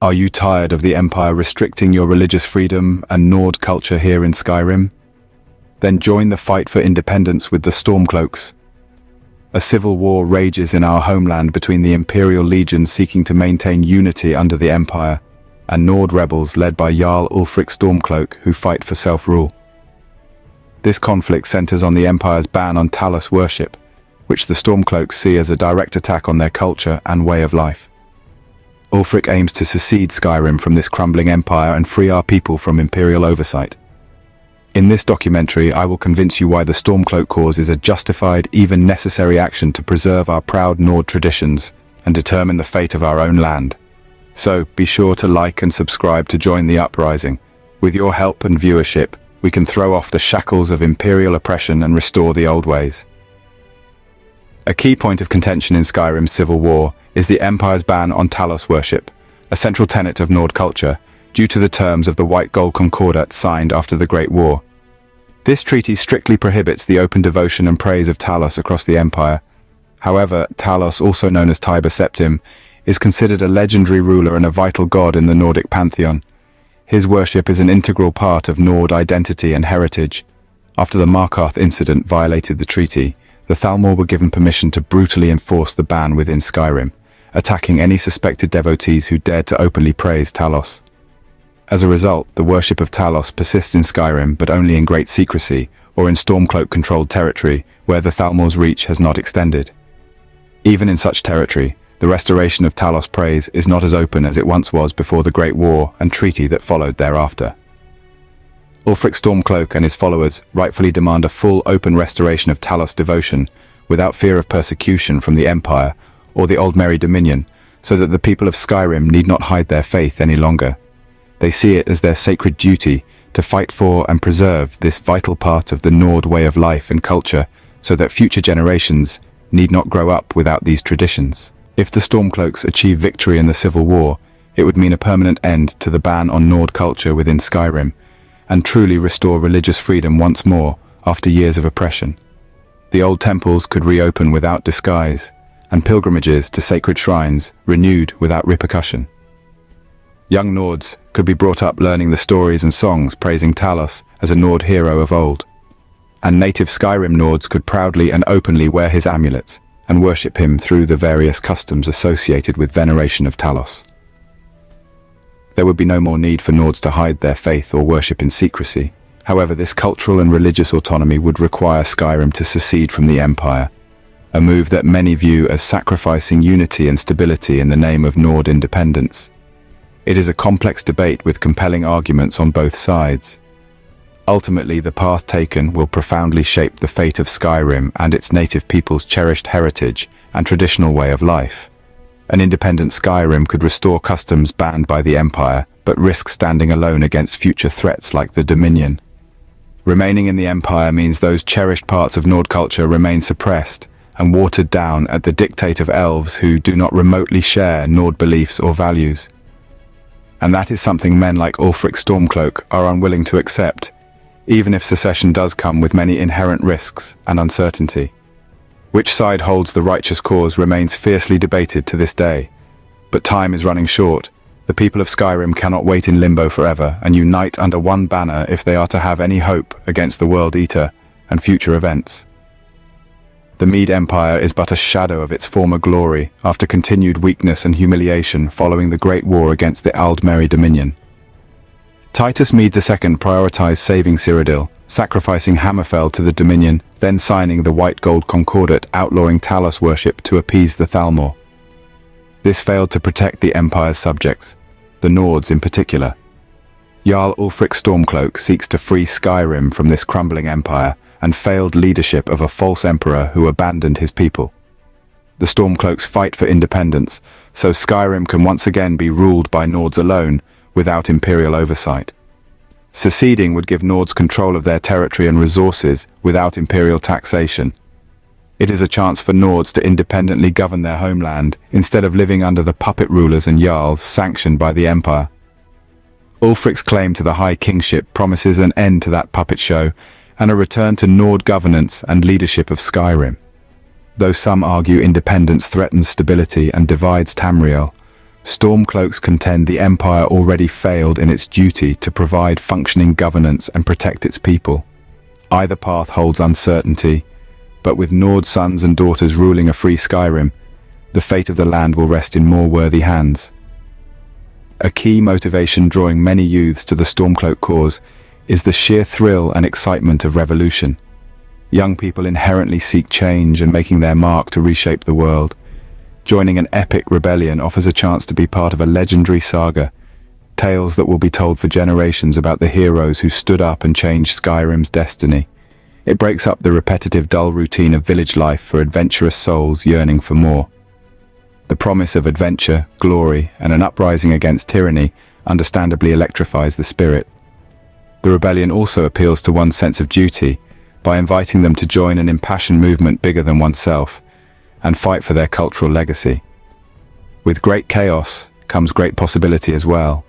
Are you tired of the Empire restricting your religious freedom and Nord culture here in Skyrim? Then join the fight for independence with the Stormcloaks. A civil war rages in our homeland between the Imperial legions seeking to maintain unity under the Empire and Nord rebels led by Jarl Ulfric Stormcloak who fight for self-rule. This conflict centers on the Empire's ban on Talos worship, which the Stormcloaks see as a direct attack on their culture and way of life. Ulfric aims to secede Skyrim from this crumbling empire and free our people from Imperial oversight. In this documentary, I will convince you why the Stormcloak cause is a justified, even necessary action to preserve our proud Nord traditions and determine the fate of our own land. So, be sure to like and subscribe to join the uprising. With your help and viewership, we can throw off the shackles of Imperial oppression and restore the old ways. A key point of contention in Skyrim's civil war is the Empire's ban on Talos worship, a central tenet of Nord culture, due to the terms of the White Gold Concordat signed after the Great War. This treaty strictly prohibits the open devotion and praise of Talos across the Empire. However, Talos, also known as Tiber Septim, is considered a legendary ruler and a vital god in the Nordic pantheon. His worship is an integral part of Nord identity and heritage. After the Markarth incident violated the treaty, the Thalmor were given permission to brutally enforce the ban within Skyrim, attacking any suspected devotees who dared to openly praise Talos. As a result, the worship of Talos persists in Skyrim, but only in great secrecy, or in Stormcloak-controlled territory, where the Thalmor's reach has not extended. Even in such territory, the restoration of Talos praise is not as open as it once was before the Great War and treaty that followed thereafter. Ulfric Stormcloak and his followers rightfully demand a full open restoration of Talos devotion, without fear of persecution from the Empire or the Old Merry Dominion, so that the people of Skyrim need not hide their faith any longer. They see it as their sacred duty to fight for and preserve this vital part of the Nord way of life and culture, so that future generations need not grow up without these traditions. If the Stormcloaks achieve victory in the Civil War, it would mean a permanent end to the ban on Nord culture within Skyrim, and truly restore religious freedom once more after years of oppression. The old temples could reopen without disguise, and pilgrimages to sacred shrines renewed without repercussion. Young Nords could be brought up learning the stories and songs praising Talos as a Nord hero of old, and native Skyrim Nords could proudly and openly wear his amulets and worship him through the various customs associated with veneration of Talos. There would be no more need for Nords to hide their faith or worship in secrecy. However, this cultural and religious autonomy would require Skyrim to secede from the Empire, a move that many view as sacrificing unity and stability in the name of Nord independence. It is a complex debate with compelling arguments on both sides. Ultimately, the path taken will profoundly shape the fate of Skyrim and its native people's cherished heritage and traditional way of life. An independent Skyrim could restore customs banned by the Empire, but risk standing alone against future threats like the Dominion. Remaining in the Empire means those cherished parts of Nord culture remain suppressed and watered down at the dictate of elves who do not remotely share Nord beliefs or values. And that is something men like Ulfric Stormcloak are unwilling to accept, even if secession does come with many inherent risks and uncertainty. Which side holds the righteous cause remains fiercely debated to this day. But time is running short. The people of Skyrim cannot wait in limbo forever and unite under one banner if they are to have any hope against the World Eater and future events. The Mede Empire is but a shadow of its former glory after continued weakness and humiliation following the Great War against the Aldmeri Dominion. Titus Mede II prioritized saving Cyrodiil, sacrificing Hammerfell to the Dominion, then signing the White Gold Concordat outlawing Talos worship to appease the Thalmor. This failed to protect the Empire's subjects, the Nords in particular. Jarl Ulfric Stormcloak seeks to free Skyrim from this crumbling empire and failed leadership of a false emperor who abandoned his people. The Stormcloaks fight for independence, so Skyrim can once again be ruled by Nords alone, without Imperial oversight. Seceding would give Nords control of their territory and resources without Imperial taxation. It is a chance for Nords to independently govern their homeland instead of living under the puppet rulers and Jarls sanctioned by the Empire. Ulfric's claim to the High Kingship promises an end to that puppet show and a return to Nord governance and leadership of Skyrim. Though some argue independence threatens stability and divides Tamriel, Stormcloaks contend the Empire already failed in its duty to provide functioning governance and protect its people. Either path holds uncertainty, but with Nord's sons and daughters ruling a free Skyrim, the fate of the land will rest in more worthy hands. A key motivation drawing many youths to the Stormcloak cause is the sheer thrill and excitement of revolution. Young people inherently seek change and making their mark to reshape the world. Joining an epic rebellion offers a chance to be part of a legendary saga, tales that will be told for generations about the heroes who stood up and changed Skyrim's destiny. It breaks up the repetitive, dull routine of village life for adventurous souls yearning for more. The promise of adventure, glory, and an uprising against tyranny understandably electrifies the spirit. The rebellion also appeals to one's sense of duty by inviting them to join an impassioned movement bigger than oneself and fight for their cultural legacy. With great chaos comes great possibility as well.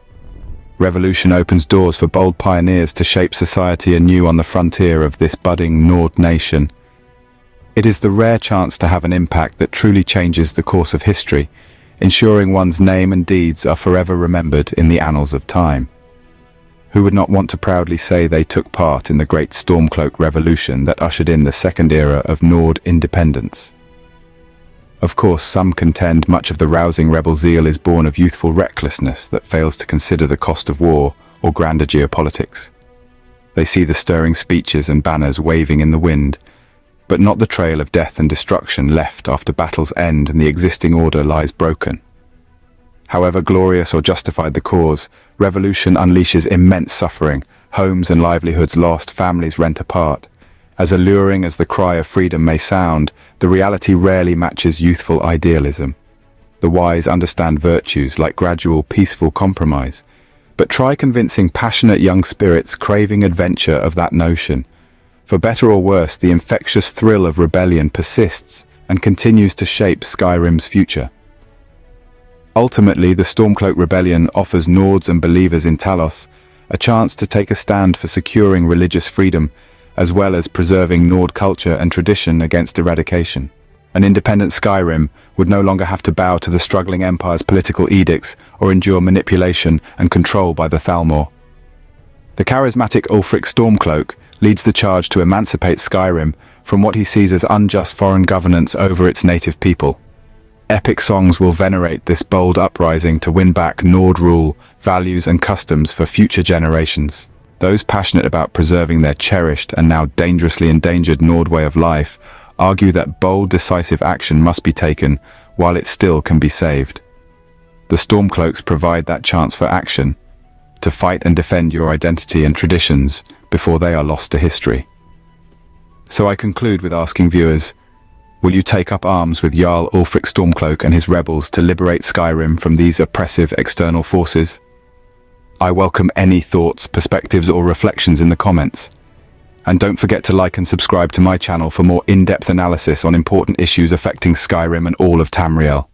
Revolution opens doors for bold pioneers to shape society anew on the frontier of this budding Nord nation. It is the rare chance to have an impact that truly changes the course of history, ensuring one's name and deeds are forever remembered in the annals of time. Who would not want to proudly say they took part in the great Stormcloak revolution that ushered in the second era of Nord independence? Of course, some contend much of the rousing rebel zeal is born of youthful recklessness that fails to consider the cost of war or grander geopolitics. They see the stirring speeches and banners waving in the wind, but not the trail of death and destruction left after battle's end and the existing order lies broken. However glorious or justified the cause, revolution unleashes immense suffering, homes and livelihoods lost, families rent apart. As alluring as the cry of freedom may sound, the reality rarely matches youthful idealism. The wise understand virtues like gradual, peaceful compromise, but try convincing passionate young spirits craving adventure of that notion. For better or worse, the infectious thrill of rebellion persists and continues to shape Skyrim's future. Ultimately, the Stormcloak Rebellion offers Nords and believers in Talos a chance to take a stand for securing religious freedom, as well as preserving Nord culture and tradition against eradication. An independent Skyrim would no longer have to bow to the struggling Empire's political edicts or endure manipulation and control by the Thalmor. The charismatic Ulfric Stormcloak leads the charge to emancipate Skyrim from what he sees as unjust foreign governance over its native people. Epic songs will venerate this bold uprising to win back Nord rule, values and customs for future generations. Those passionate about preserving their cherished and now dangerously endangered Nord way of life argue that bold, decisive action must be taken while it still can be saved. The Stormcloaks provide that chance for action, to fight and defend your identity and traditions before they are lost to history. So I conclude with asking viewers, will you take up arms with Jarl Ulfric Stormcloak and his rebels to liberate Skyrim from these oppressive external forces? I welcome any thoughts, perspectives or reflections in the comments. And don't forget to like and subscribe to my channel for more in-depth analysis on important issues affecting Skyrim and all of Tamriel.